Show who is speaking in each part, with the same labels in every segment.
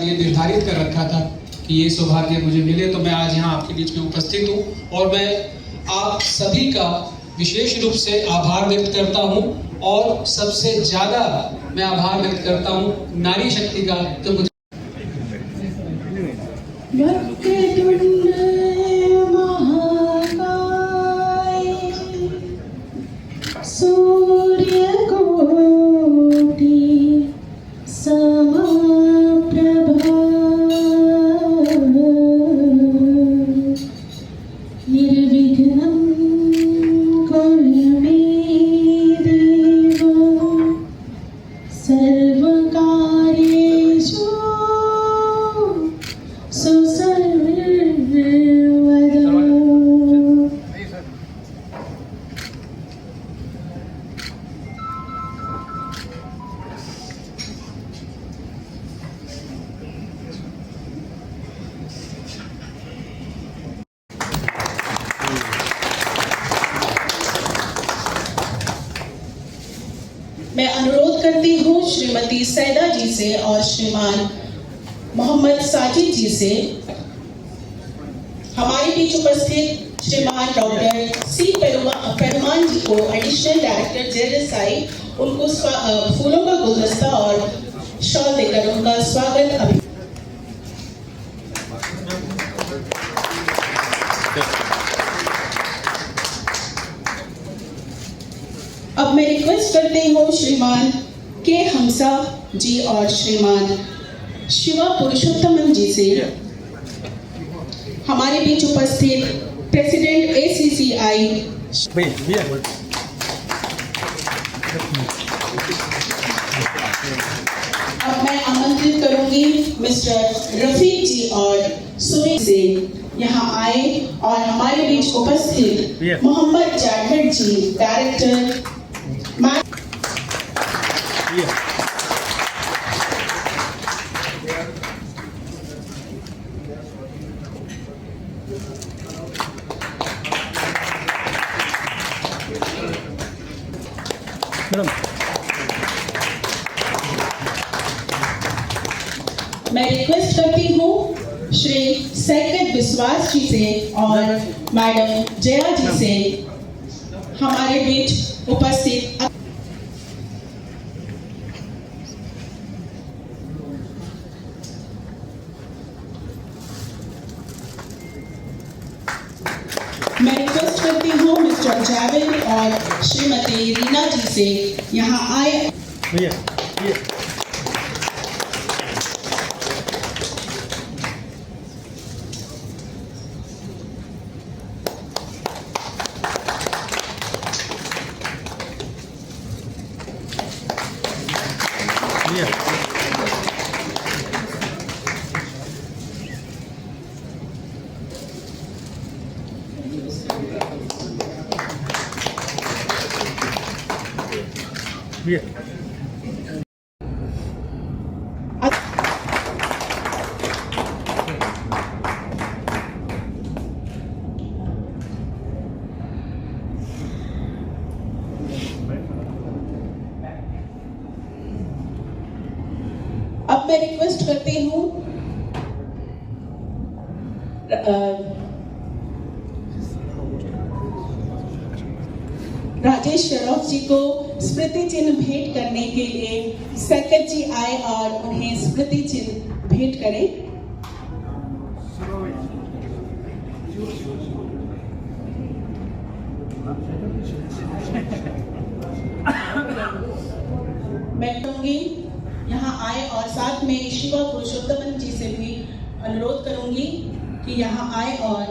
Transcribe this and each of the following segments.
Speaker 1: ये निर्धारित कर रखा था कि ये सौभाग्य मुझे मिले, तो मैं आज यहाँ आपके बीच में उपस्थित हूँ और मैं आप सभी का विशेष रूप से आभार व्यक्त करता हूँ और सबसे ज्यादा मैं आभार व्यक्त करता हूँ नारी शक्ति का, तो मुझे
Speaker 2: मैं अनुरोध करती हूँ श्रीमती सैदा जी से और श्रीमान मोहम्मद साजिद जी से हमारे बीच उपस्थित श्रीमान डॉक्टर सी पेरुमान जी को एडिशनल डायरेक्टर जेएसआई उनको फूलों का गुलदस्ता और शॉल देकर उनका स्वागत अभी। अब मैं रिक्वेस्ट करती हूँ श्रीमान के हमसा जी और श्रीमान शिवा पुरुषोत्तमन जी से हमारे बीच उपस्थित प्रेसिडेंट ACCI अब मैं आमंत्रित करूंगी मिस्टर रफीक जी और सुनील से यहाँ आए और हमारे बीच उपस्थित मोहम्मद जावेद जी डायरेक्टर मैं रिक्वेस्ट करती हूँ श्री सैकत विश्वास जी से और मैडम जया जी से हमारे बीच उपस्थित मैं रिक्वेस्ट करती हूँ मिस्टर जावेद और श्रीमती रीना जी से यहाँ आए। अब मैं रिक्वेस्ट करती हूँ राजेश श्रॉफ जी को स्मृति चिन्ह भेंट करने के लिए सैकत जी आए और उन्हें स्मृति चिन्ह भेंट करें। मैं कहूंगी यहाँ आए और साथ में शिवा पुरुषोत्तमन जी से भी अनुरोध करूंगी कि यहाँ आए और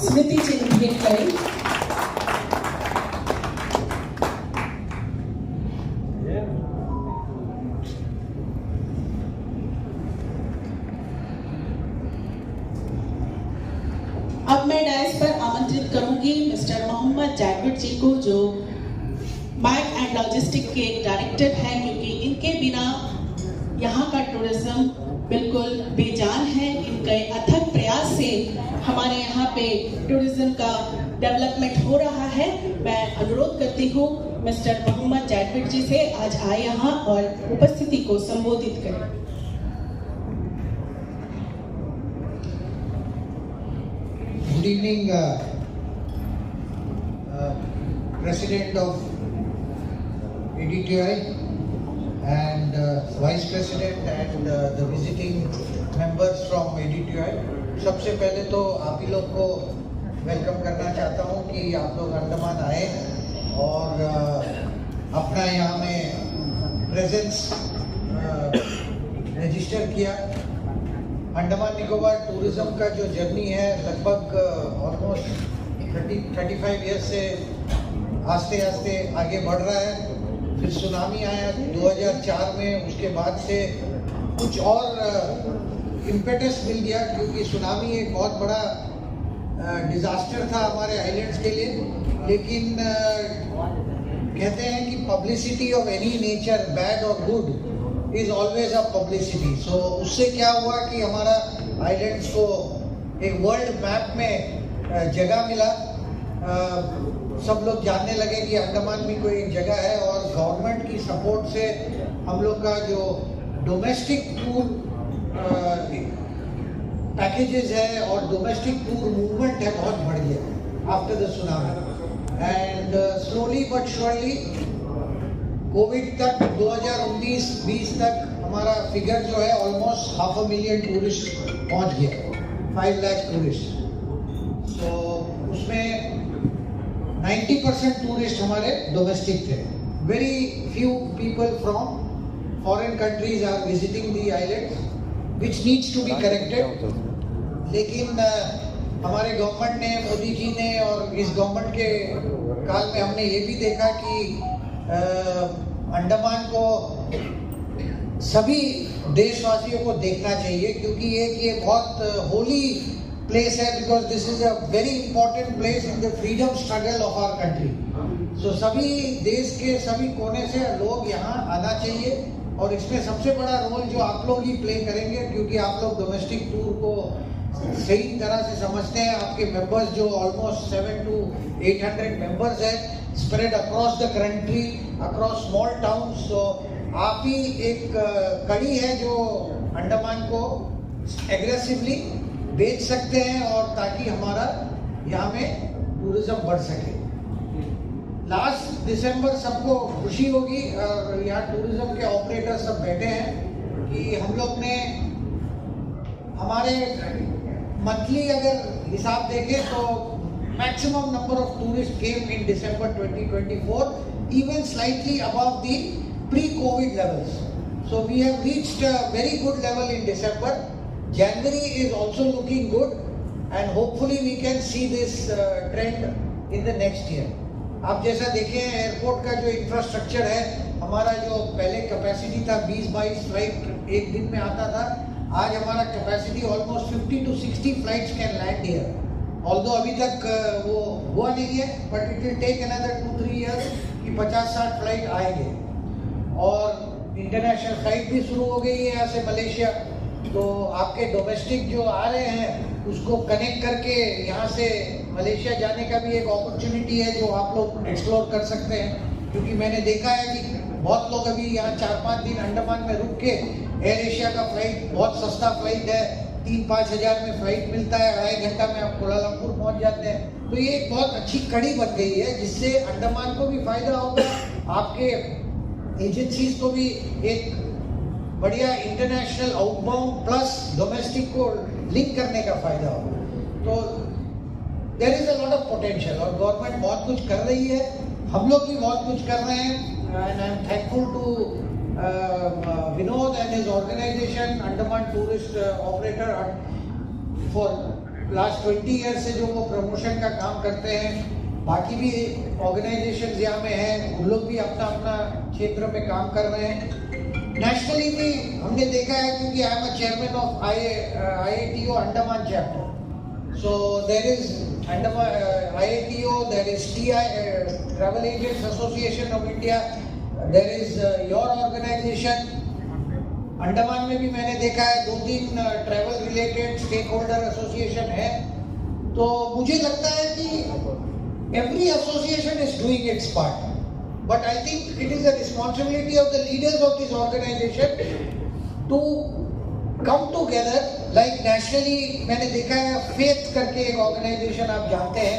Speaker 2: स्मृति चिन्ह भेंट करें। अब मैं डायस पर आमंत्रित करूंगी मिस्टर मोहम्मद जावेद जी को, जो मार्ट एंड लॉजिस्टिक के डायरेक्टर हैं, क्योंकि इनके बिना यहाँ का टूरिज्म बिल्कुल बेजान है। इनके अथक प्रयास से हमारे यहाँ पे टूरिज्म का डेवलपमेंट हो रहा है। मैं अनुरोध करती हूँ मिस्टर मोहम्मद जैकबिट जी से आज आए यहाँ और उपस्थिति को संबोधित करें।
Speaker 3: Good evening, President of ADTI and Vice President and the visiting members from ADTI. सबसे पहले तो आप ही लोग को वेलकम करना चाहता हूँ कि आप लोग अंडमान आए और अपना यहाँ में प्रेजेंस रजिस्टर किया। अंडमान निकोबार टूरिज्म का जो जर्नी है लगभग ऑलमोस्ट 35 ईयर्स से आस्ते आस्ते आगे बढ़ रहा है। फिर सुनामी आया 2004 में, उसके बाद से कुछ और इम्पेटस मिल गया क्योंकि सुनामी एक बहुत बड़ा डिजास्टर था हमारे आइलैंड्स के लिए। लेकिन कहते हैं कि publicity of any nature, bad और good, is always a publicity. So उससे क्या हुआ कि हमारा आइलैंड्स को एक वर्ल्ड मैप में जगह मिला। सब लोग जानने लगे कि अंडमान में कोई एक जगह है और गवर्नमेंट की सपोर्ट से हम लोग का जो डोमेस्टिक टूर पैकेजेस है और डोमेस्टिक टूर मूवमेंट है बहुत बढ़ गया after the tsunami. And slowly but surely Covid तक 2019-20 तक हमारा फिगर जो है ऑलमोस्ट 500,000 टूरिस्ट पहुंच गया, 5 लाख टूरिस्ट। तो उसमें 90% टूरिस्ट हमारे डोमेस्टिक थे। Very few people from foreign countries are visiting the islands which needs to be corrected. लेकिन हमारे गवर्नमेंट ने, मोदी जी ने और इस गवर्नमेंट के काल में हमने ये भी देखा कि अंडमान को सभी देशवासियों को देखना चाहिए क्योंकि ये बहुत होली प्लेस है, because this is a very important place in the freedom struggle of our country. So सभी देश के सभी कोने से लोग यहाँ आना चाहिए और इसमें सबसे बड़ा रोल जो आप लोग ही प्ले करेंगे क्योंकि आप लोग डोमेस्टिक टूर को सही तरह से समझते हैं। आपके मेंबर्स जो ऑलमोस्ट 700 to 800 मेंबर्स हैं spread across the country, across small town. So आप ही एक कड़ी है जो अंडमान को एग्रेसिवली बेच सकते हैं और ताकि हमारा यहाँ में टूरिज्म बढ़ सके। लास्ट दिसंबर सबको खुशी होगी और यहाँ टूरिज्म के ऑपरेटर सब बैठे हैं कि हम लोग ने हमारे मंथली अगर हिसाब देखें तो maximum number of tourist came in December 2024, even slightly above the pre-COVID levels. So we have reached a very good level in December. January is also looking good and hopefully we can see this trend in the next year. आप जैसा देखें airport का जो infrastructure है, हमारा जो पहले capacity था 20-22 फ्लाइट एक दिन में आता था, आज हमारा capacity almost 50 to 60 flights can land here. Although अभी तक वो हुआ नहीं है but it will take another 2-3 years कि 50-60 फ्लाइट आएंगे। और इंटरनेशनल फ्लाइट भी शुरू हो गई है यहाँ से मलेशिया। तो आपके डोमेस्टिक जो आ रहे हैं उसको कनेक्ट करके यहाँ से मलेशिया जाने का भी एक अपॉर्चुनिटी है जो आप लोग एक्सप्लोर कर सकते हैं। क्योंकि मैंने देखा है कि बहुत लोग अभी यहाँ 4-5 दिन अंडमान में रुक के, एयर एशिया का फ्लाइट बहुत सस्ता फ्लाइट है, 3-5 हज़ार में फ्लाइट मिलता है, 2.5 घंटा में आप कोलालमपुर पहुँच जाते हैं। तो ये एक बहुत अच्छी कड़ी बन गई है जिससे अंडमान को भी फायदा होगा, आपके एजेंसीज को भी एक बढ़िया इंटरनेशनल आउटबाउंड प्लस डोमेस्टिक को लिंक करने का फायदा होगा। तो there is a lot of potential और गवर्नमेंट बहुत कुछ कर रही है, हम लोग भी बहुत कुछ कर रहे हैं। And I am thankful to Vinod and his organization, Andaman Tourist Operator, for last 20 years से जो वो प्रमोशन का काम करते हैं। बाकी भी ऑर्गेनाइजेशंस यहाँ में हैं, उन लोग भी अपना अपना क्षेत्र में काम कर रहे हैं। नेशनली भी हमने देखा है क्योंकि I am a chairman of IATO Andaman chapter. So there is IATO, there is Travel Agents Association of India, there is your organization। Andaman में भी मैंने देखा है 2-3 travel related stakeholder association है। तो मुझे लगता है कि every association is doing its part. but I think it is a responsibility of the leaders of this organization to come together. Like nationally मैंने देखा है फेथ करके एक ऑर्गेनाइजेशन आप जानते हैं,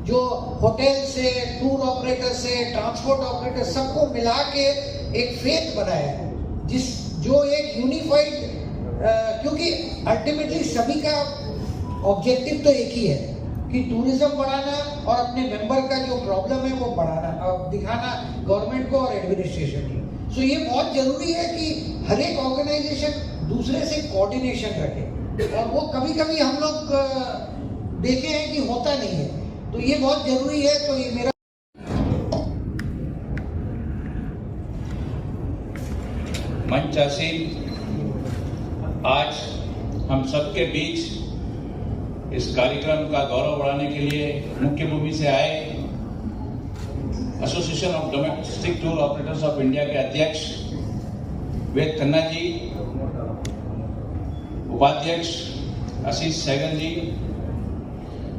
Speaker 3: जो होटल से, टूर ऑपरेटर से, ट्रांसपोर्ट ऑपरेटर सबको मिला के एक फेथ बनाया है, जो एक यूनिफाइड, क्योंकि अल्टीमेटली सभी का ऑब्जेक्टिव तो एक ही है कि टूरिज्म बढ़ाना और अपने मेंबर का जो प्रॉब्लम है वो बढ़ाना और दिखाना गवर्नमेंट को और एडमिनिस्ट्रेशन को। सो ये बहुत जरूरी है कि हर एक ऑर्गेनाइजेशन दूसरे से कोऑर्डिनेशन रखे, और वो कभी कभी हम लोग देखे हैं कि होता नहीं है, तो ये बहुत जरूरी है। तो ये मेरा
Speaker 4: मंच आसीन, आज हम सबके बीच इस कार्यक्रम का गौरव बढ़ाने के लिए मुख्य भूमि से आए association of domestic tour operators of India के अध्यक्ष वेद खन्ना जी, उपाध्यक्ष आशीष सहगल जी,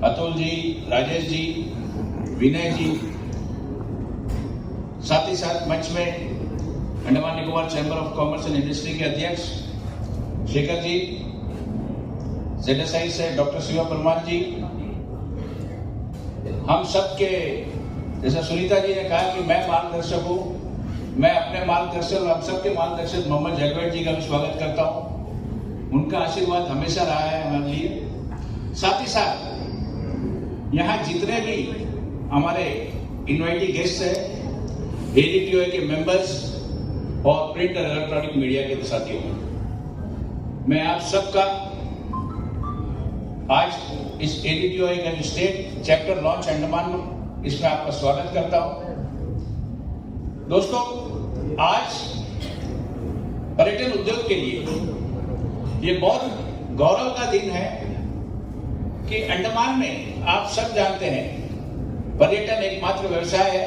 Speaker 4: अतुल जी, राजेश जी, विनय जी, साथ ही साथ मंच में Andaman Nicobar chamber of commerce and industry के अध्यक्ष शेखर जी, ZSI से डॉक्टर शिवा परमार जी, हम सब के, जैसा सुनीता जी ने कहा कि मैं मार्गदर्शक हूं, मैं अपने मार्गदर्शक और हम सबके मार्गदर्शक मोहम्मद जैकबर्ट जी का भी स्वागत करता हूं। उनका आशीर्वाद हमेशा रहा है हमारे लिए। साथ ही साथ यहाँ जितने भी हमारे इनवाइटी गेस्ट हैं, ADTOA के मेंबर्स और प्रिंट और इलेक्ट्रॉनिक मीडिया के साथियों, मैं आप सबका आज इस ADTOA का जो स्टेट चैप्टर लॉन्च अंडमान में, इसमें आपका स्वागत करता हूं। दोस्तों, आज पर्यटन उद्योग के लिए ये बहुत गौरव का दिन है कि अंडमान में आप सब जानते हैं पर्यटन एकमात्र व्यवसाय है।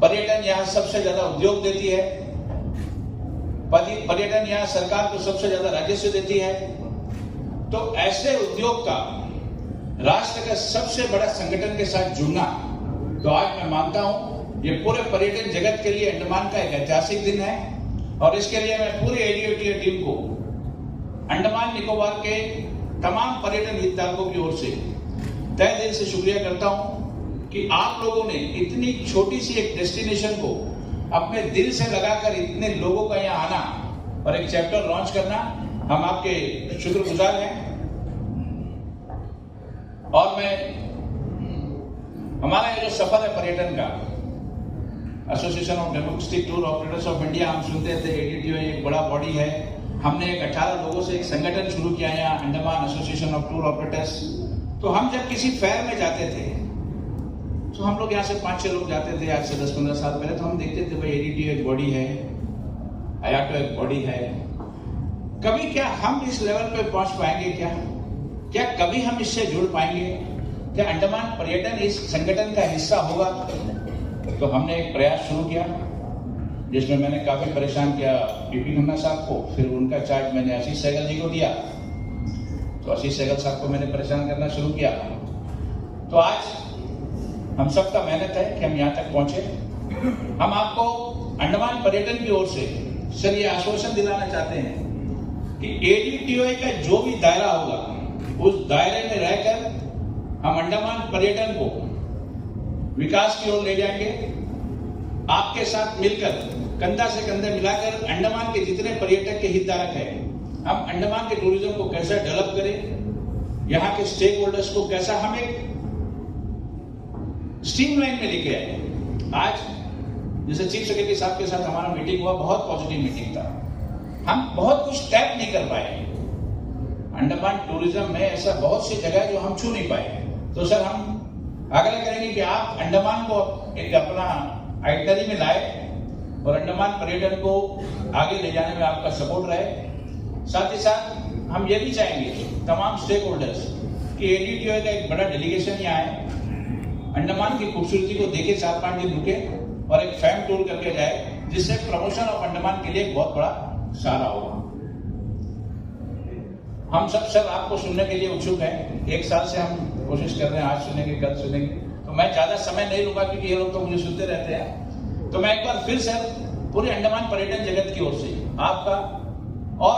Speaker 4: पर्यटन यहाँ सबसे ज्यादा उद्योग देती है, पर्यटन यहाँ सरकार को सबसे ज्यादा राजस्व देती है। तो ऐसे उद्योग का राष्ट्र का सबसे बड़ा संगठन के साथ जुड़ना, तो आज मैं मानता हूं ये पूरे पर्यटन जगत के लिए अंडमान का एक ऐतिहासिक दिन है। और इसके लिए मैं पूरी ADTOA टीम को, अंडमान निकोबार के तमाम पर्यटन हितधारकों की ओर से तहे दिल से शुक्रिया करता हूं कि आप लोगों ने इतनी छोटी सी एक डेस्टिनेशन को अपने दिल से लगाकर इतने लोगों का यहाँ आना और एक चैप्टर लॉन्च करना, हम आपके शुक्रगुजार हैं। और मैं, हमारा ये जो सफर है पर्यटन का, association of domestic tour operators of India, हम सुनते थे ADTOA एक बड़ा बॉडी है। हमने एक 18 लोगों से एक संगठन शुरू किया है Andaman association of tour operators. तो हम जब किसी फेयर में जाते थे, तो हम लोग यहाँ से 5-6 लोग जाते थे आज से 10-15 साल पहले, तो हम देखते थे भाई ADTOA एक बॉडी है, IATO एक बॉडी है। कभी क्या हम इस लेवल पे पहुंच पाएंगे? क्या कभी हम इससे जुड़ पाएंगे? क्या अंडमान पर्यटन इस संगठन का हिस्सा होगा? तो हमने एक प्रयास शुरू किया जिसमें मैंने काफी परेशान किया PP खन्ना साहब को, फिर उनका चार्ज मैंने आशीष सहगल जी को दिया। तो आशीष सहगल साहब को मैंने परेशान करना शुरू किया। तो आज हम सबका मेहनत है कि हम यहाँ तक पहुंचे। हम आपको अंडमान पर्यटन की ओर से सर ये आश्वासन दिलाना चाहते हैं कि ADTOA का जो भी दायरा होगा, उस दायरे में रहकर हम अंडमान पर्यटन को विकास की ओर ले जाएंगे। आपके साथ मिलकर, कंधा से कंधे मिलाकर, अंडमान के जितने पर्यटक के हितधारक हैं, हम अंडमान के टूरिज्म को कैसे डेवलप करें, यहाँ के स्टेक होल्डर्स को कैसा हम एक स्ट्रीमलाइन में लेके आए। आज जैसे चीफ सेक्रेटरी साहब के साथ हमारा मीटिंग हुआ, बहुत पॉजिटिव मीटिंग था। हम बहुत कुछ टैप नहीं कर पाए। अंडमान टूरिज्म में ऐसा बहुत सी जगह जो हम छू नहीं पाए। तो सर हम आग्रह करेंगे कि आप अंडमान को एक अपना आइटनरी में लाए और अंडमान पर्यटन को आगे ले जाने में आपका सपोर्ट रहे। साथ ही साथ हम ये भी चाहेंगे तमाम स्टेक होल्डर्स कि ADTOA का एक बड़ा डेलीगेशन यहाँ आए, अंडमान की खूबसूरती को देखे, 4-5 दिन रुके और एक फैम टूर करके जाए, जिससे प्रमोशन ऑफ अंडमान के लिए एक बहुत बड़ा सहारा होगा। हम सब सर आपको सुनने के लिए उत्सुक हैं। 1 साल से हम कोशिश कर रहे हैं, आज सुनेंगे, कल सुनेंगे। तो मैं ज्यादा समय नहीं लूंगा क्योंकि ये लोग तो मुझे सुनते रहते हैं। तो मैं एक बार फिर सर पूरे अंडमान पर्यटन जगत की ओर से आपका और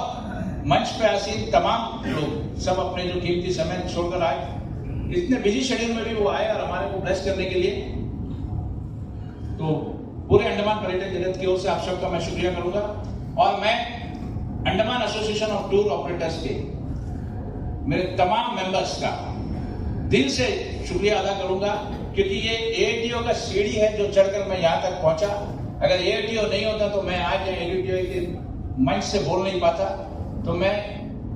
Speaker 4: मंच पे आसीन तमाम लोग सब अपने जो कीमती समय छोड़कर आए, इतने बिजी शेड्यूल में भी वो आए और हमारे को ब्लेस करने के लिए, तो पूरे अंडमान पर्यटन जगत की ओर से आप सबका मैं शुक्रिया करूंगा। और मैं Andaman association of tour operators के मेरे तमाम मेंबर्स का दिल से शुक्रिया अदा करूंगा, क्योंकि ये एडीओ का सीढ़ी है जो चढ़कर मैं यहाँ तक पहुंचा। अगर एडीओ नहीं होता तो मैं आज एडीओ के मंच से बोल नहीं पाता। तो मैं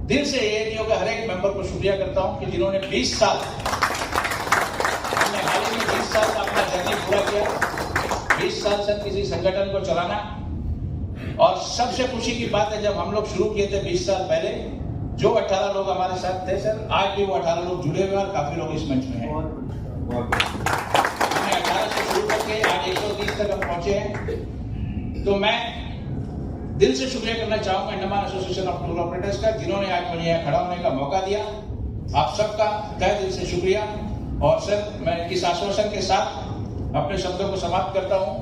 Speaker 4: दिल से एडीओ का हर एक मेंबर को शुक्रिया करता हूं कि जिन्होंने 20 साल हाल ही में 20 साल का अपना जर्नी पूरा किया। 20 साल से किसी संगठन को चलाना, और सबसे खुशी की बात है जब हम लोग शुरू किए थे 20 साल पहले, जो 18 लोग हमारे साथ थे सर, आज भी वो 18 लोग जुड़े हुए और काफी लोग इस मंच में हैं। हमने 18 से शुरू करके आज 130 तक हम पहुंचे हैं। तो मैं दिल से शुक्रिया करना चाहूंगा Andaman association of tour operators का, जिन्होंने आज मुझे यहाँ खड़ा होने का मौका दिया। आप सबका तहे दिल से शुक्रिया। और सर मैं इस आश्वासन के साथ अपने शब्दों को समाप्त करता हूँ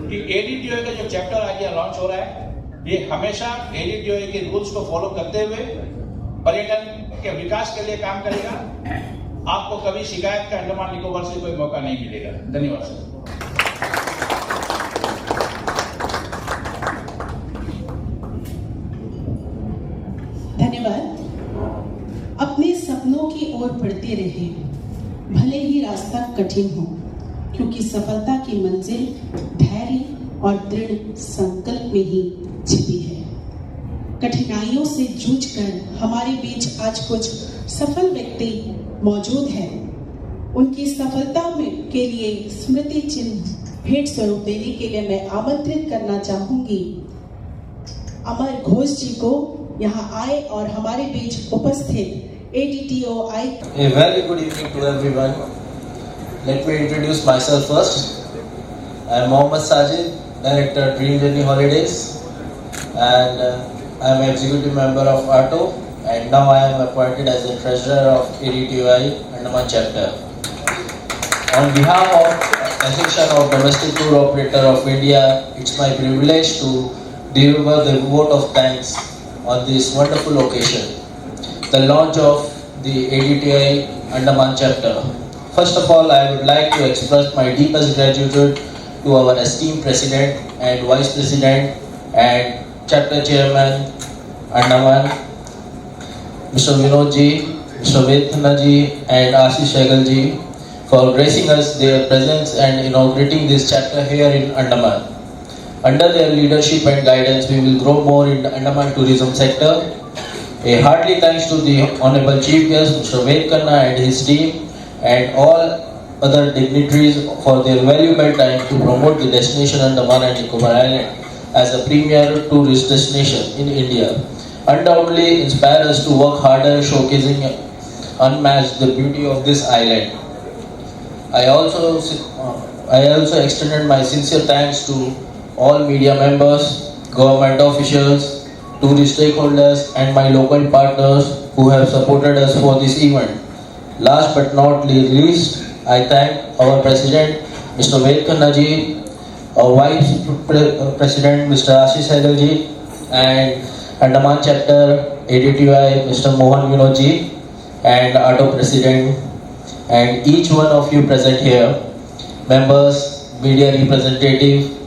Speaker 4: कि एडीटीओए का जो चैप्टर आज यहाँ लॉन्च हो रहा है, ये हमेशा एडीटीओए के रूल्स को फॉलो करते हुए पर्यटन के विकास के लिए काम करेगा। आपको कभी शिकायत का अंडमान निकोबार से कोई मौका नहीं मिलेगा। धन्यवाद सर।
Speaker 2: धन्यवाद। अपने सपनों की ओर बढ़ते रहे, भले ही रास्ता कठिन हो, क्योंकि सफलता की मंजिल धैर्य और दृढ़ संकल्प में ही छिपी है। कठिनाइयों से जूझकर हमारे बीच आज कुछ सफल व्यक्ति मौजूद हैं। उनकी सफलता में के लिए स्मृति चिन्ह भेंट स्वरूप देने के लिए मैं आमंत्रित करना चाहूंगी अमर घोष जी को यहाँ आए और हमारे बीच उपस्थित ADTO आए।
Speaker 5: A very good evening to everyone. Let me introduce myself first. I am Mohammad Sajid, Director Dream Journey Holidays, and I am Executive Member of ATO, and now I am appointed as the Treasurer of ADTOI Andaman Chapter. On behalf of Association of Domestic Tour Operator of India, it's my privilege to deliver the vote of thanks on this wonderful occasion, the launch of the ADTOI Andaman Chapter. First of all, I would like to express my deepest gratitude to our esteemed President and Vice President and Chapter Chairman Andaman, Mr. Vinod ji, Mr. Vedkhanna ji and Ashish Sehgal ji for gracing us their presence and inaugurating this chapter here in Andaman. Under their leadership and guidance, we will grow more in the Andaman tourism sector. A hearty thanks to the Honorable Chief Guest, Mr. Vedkhanna and his team, and all other dignitaries for their valuable time to promote the destination Andaman and Nicobar Island as a premier tourist destination in India. Undoubtedly inspire us to work harder, showcasing unmatched the beauty of this island. I also extended my sincere thanks to all media members, government officials, tourist stakeholders and my local partners who have supported us for this event. Last but not least, I thank our President Mr. Vedkhanna ji, our Vice President Mr. Ashish Sehgal ji, and Andaman Chapter ADTOI Mr. Mohan Vinod ji, and ATO President, and each one of you present here, members, media representative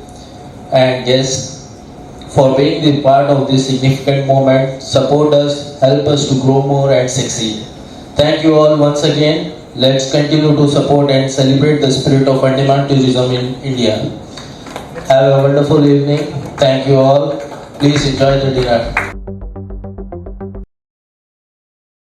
Speaker 5: and guests, for being the part of this significant moment. Support us, help us to grow more and succeed. Thank you all once again. Let's continue to support and celebrate the spirit of Andaman tourism in India. Have a wonderful evening. Thank you all. Please enjoy the dinner.